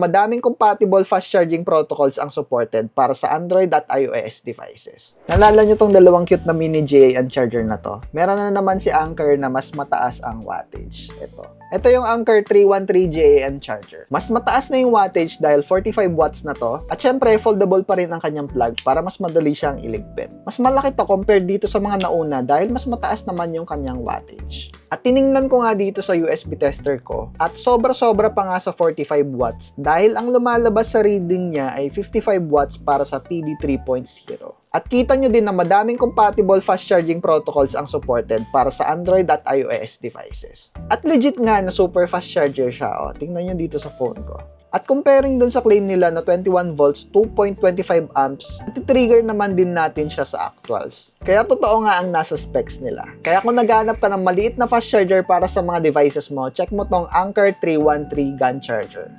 Madaming compatible fast charging protocols ang supported para sa Android at iOS devices. Nalala nyo tong dalawang cute na mini GAN charger na to? Meron na naman si Anker na mas mataas ang wattage. Ito yung Anker 313 GAN charger. Mas mataas na yung wattage dahil 45 watts na to. At syempre, foldable pa rin ang kanyang plug para mas madali siyang iligpit. Mas malaki to compared dito sa mga nauna dahil mas mataas naman yung kanyang wattage. At tiningnan ko nga dito sa USB tester ko at sobra-sobra pa nga sa 45 watts dahil ang lumalabas sa reading niya ay 55 watts para sa PD 3.0. At kita nyo din na madaming compatible fast charging protocols ang supported para sa Android at iOS devices. At legit nga na super fast charger siya. Tingnan nyo dito sa phone ko. At comparing dun sa claim nila na 21 volts, 2.25 amps, iti-trigger naman din natin siya sa actuals. Kaya totoo nga ang nasa specs nila. Kaya kung naghanap ka ng maliit na fast charger para sa mga devices mo, check mo tong Anker 313 GAN charger.